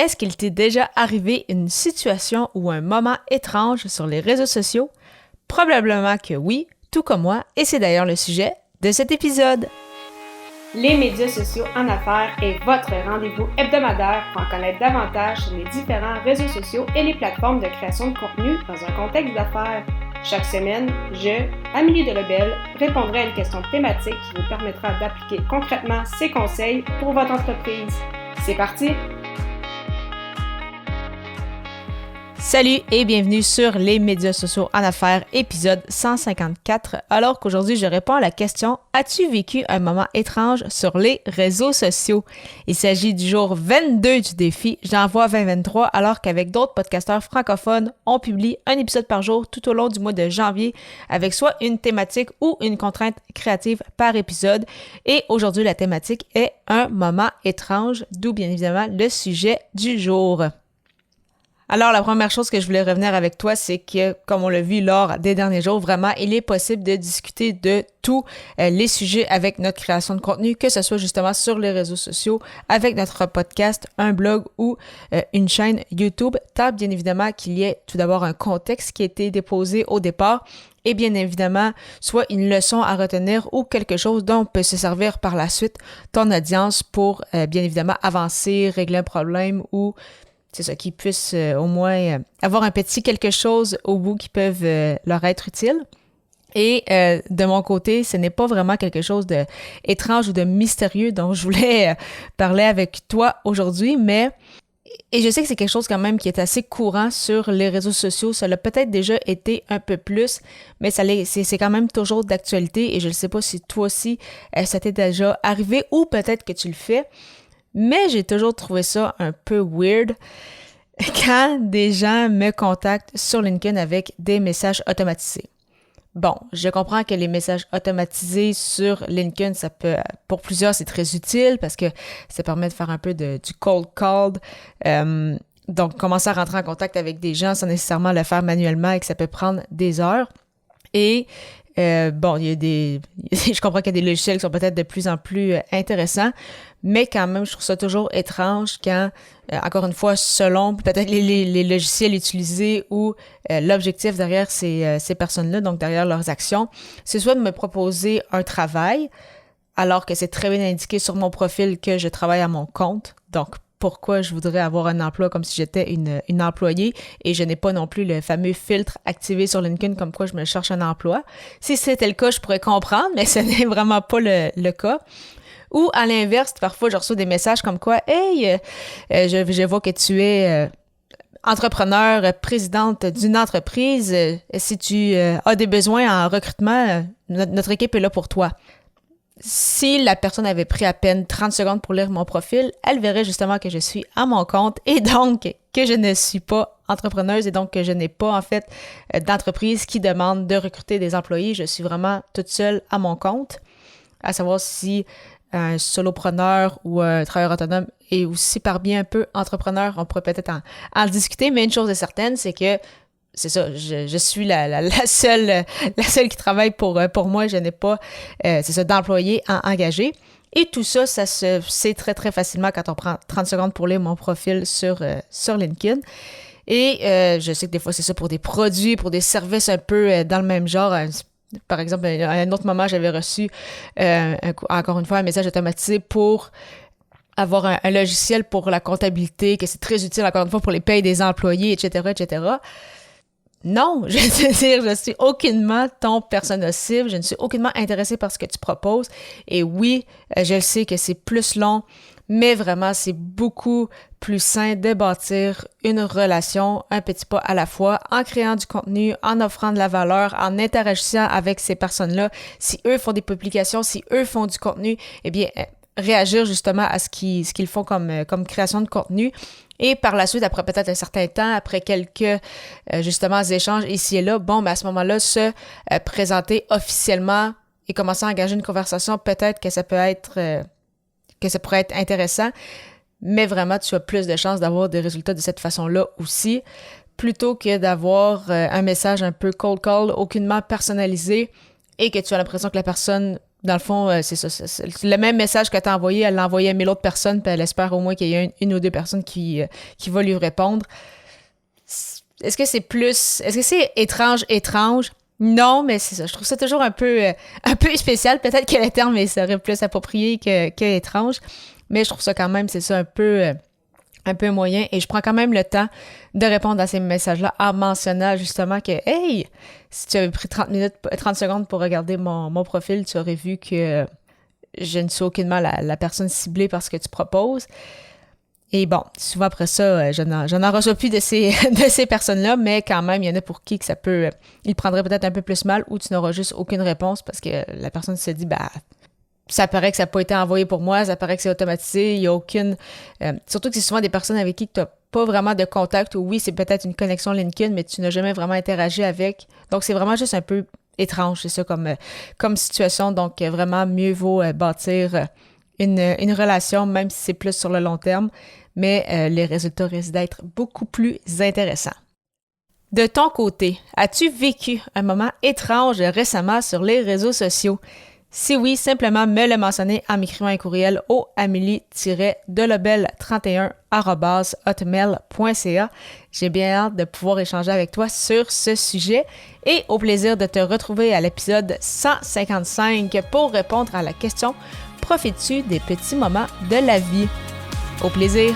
Est-ce qu'il t'est déjà arrivé une situation ou un moment étrange sur les réseaux sociaux? Probablement que oui, tout comme moi, et c'est d'ailleurs le sujet de cet épisode. Les médias sociaux en affaires est votre rendez-vous hebdomadaire pour en connaître davantage sur les différents réseaux sociaux et les plateformes de création de contenu dans un contexte d'affaires. Chaque semaine, je, Amélie Delebel, répondrai à une question thématique qui vous permettra d'appliquer concrètement ces conseils pour votre entreprise. C'est parti! Salut et bienvenue sur les médias sociaux en affaires, épisode 154. Alors qu'aujourd'hui, je réponds à la question « As-tu vécu un moment étrange sur les réseaux sociaux? » Il s'agit du jour 22 du défi J'envoie 2023, alors qu'avec d'autres podcasteurs francophones, on publie un épisode par jour tout au long du mois de janvier avec soit une thématique ou une contrainte créative par épisode. Et aujourd'hui, la thématique est un moment étrange, d'où bien évidemment le sujet du jour. Alors, la première chose que je voulais revenir avec toi, c'est que, comme on l'a vu lors des derniers jours, vraiment, il est possible de discuter de tous les sujets avec notre création de contenu, que ce soit justement sur les réseaux sociaux, avec notre podcast, un blog ou une chaîne YouTube, tant bien évidemment qu'il y ait tout d'abord un contexte qui a été déposé au départ, et bien évidemment, soit une leçon à retenir ou quelque chose dont peut se servir par la suite ton audience pour, bien évidemment, avancer, régler un problème ou c'est ça, qu'ils puissent au moins avoir un petit quelque chose au bout qui peuvent leur être utile. Et de mon côté, ce n'est pas vraiment quelque chose de étrange ou de mystérieux dont je voulais parler avec toi aujourd'hui, mais et je sais que c'est quelque chose quand même qui est assez courant sur les réseaux sociaux. Ça l'a peut-être déjà été un peu plus, mais c'est quand même toujours d'actualité et je ne sais pas si toi aussi ça t'est déjà arrivé ou peut-être que tu le fais. Mais j'ai toujours trouvé ça un peu weird quand des gens me contactent sur LinkedIn avec des messages automatisés. Bon, je comprends que les messages automatisés sur LinkedIn, ça peut, pour plusieurs, c'est très utile parce que ça permet de faire un peu du cold call. Donc, commencer à rentrer en contact avec des gens sans nécessairement le faire manuellement et que ça peut prendre des heures. Et bon, je comprends qu'il y a des logiciels qui sont peut-être de plus en plus intéressants, mais quand même, je trouve ça toujours étrange quand, encore une fois, selon peut-être les logiciels utilisés ou l'objectif derrière ces personnes-là, donc derrière leurs actions, c'est soit de me proposer un travail, alors que c'est très bien indiqué sur mon profil que je travaille à mon compte, donc pourquoi je voudrais avoir un emploi comme si j'étais une employée et je n'ai pas non plus le fameux filtre activé sur LinkedIn comme quoi je me cherche un emploi. Si c'était le cas, je pourrais comprendre, mais ce n'est vraiment pas le cas. Ou à l'inverse, parfois je reçois des messages comme quoi « Hey, je vois que tu es entrepreneur, présidente d'une entreprise. Si tu as des besoins en recrutement, notre équipe est là pour toi. » Si la personne avait pris à peine 30 secondes pour lire mon profil, elle verrait justement que je suis à mon compte et donc que je ne suis pas entrepreneuse et donc que je n'ai pas en fait d'entreprise qui demande de recruter des employés. Je suis vraiment toute seule à mon compte, à savoir si un solopreneur ou un travailleur autonome est aussi parmi un peu entrepreneur, on pourrait peut-être en discuter, mais une chose est certaine, c'est que c'est ça, je suis la seule qui travaille pour moi, je n'ai pas d'employés engagés. Et tout ça, ça se sait très très facilement quand on prend 30 secondes pour lire mon profil sur LinkedIn. Et je sais que des fois c'est ça pour des produits, pour des services un peu dans le même genre. Par exemple, à un autre moment, j'avais reçu encore une fois un message automatisé pour avoir un logiciel pour la comptabilité, que c'est très utile encore une fois pour les payes des employés, etc., etc. Non, je veux dire, je suis aucunement ton persona cible, je ne suis aucunement intéressée par ce que tu proposes. Et oui, je le sais que c'est plus long, mais vraiment, c'est beaucoup plus sain de bâtir une relation un petit pas à la fois, en créant du contenu, en offrant de la valeur, en interagissant avec ces personnes-là. Si eux font des publications, si eux font du contenu, eh bien, réagir justement à ce qu'ils font comme création de contenu. Et par la suite, après peut-être un certain temps, après quelques justement échanges ici et là, bon, ben à ce moment-là, se présenter officiellement et commencer à engager une conversation, peut-être que ça pourrait être intéressant, mais vraiment, tu as plus de chances d'avoir des résultats de cette façon-là aussi, plutôt que d'avoir un message un peu cold call, aucunement personnalisé, et que tu as l'impression que la personne dans le fond, c'est ça. C'est le même message que tu as envoyé, elle l'a envoyé à 1000 autres personnes, puis elle espère au moins qu'il y ait une ou deux personnes qui va lui répondre. Est-ce que c'est étrange? Non, mais c'est ça. Je trouve ça toujours un peu spécial. Peut-être que le terme serait plus approprié que étrange. Mais je trouve ça quand même, c'est ça, un peu moyen. Et je prends quand même le temps de répondre à ces messages-là en mentionnant justement que, hey, si tu avais pris 30 secondes pour regarder mon profil, tu aurais vu que je ne suis aucunement la personne ciblée par ce que tu proposes. Et bon, souvent après ça, je n'en reçois plus de ces personnes-là, mais quand même, il y en a pour qui que ça peut... il prendrait peut-être un peu plus mal ou tu n'auras juste aucune réponse parce que la personne se dit, ça paraît que ça n'a pas été envoyé pour moi, ça paraît que c'est automatisé, il n'y a aucune... surtout que c'est souvent des personnes avec qui tu n'as pas vraiment de contact, ou oui, c'est peut-être une connexion LinkedIn, mais tu n'as jamais vraiment interagi avec. Donc, c'est vraiment juste un peu étrange, c'est ça, comme situation. Donc, vraiment, mieux vaut bâtir une relation, même si c'est plus sur le long terme, mais les résultats risquent d'être beaucoup plus intéressants. De ton côté, as-tu vécu un moment étrange récemment sur les réseaux sociaux? Si oui, simplement me le mentionner en m'écrivant un courriel au amelie-delobel31@hotmail.ca. J'ai bien hâte de pouvoir échanger avec toi sur ce sujet et au plaisir de te retrouver à l'épisode 155 pour répondre à la question « Profites-tu des petits moments de la vie? » Au plaisir!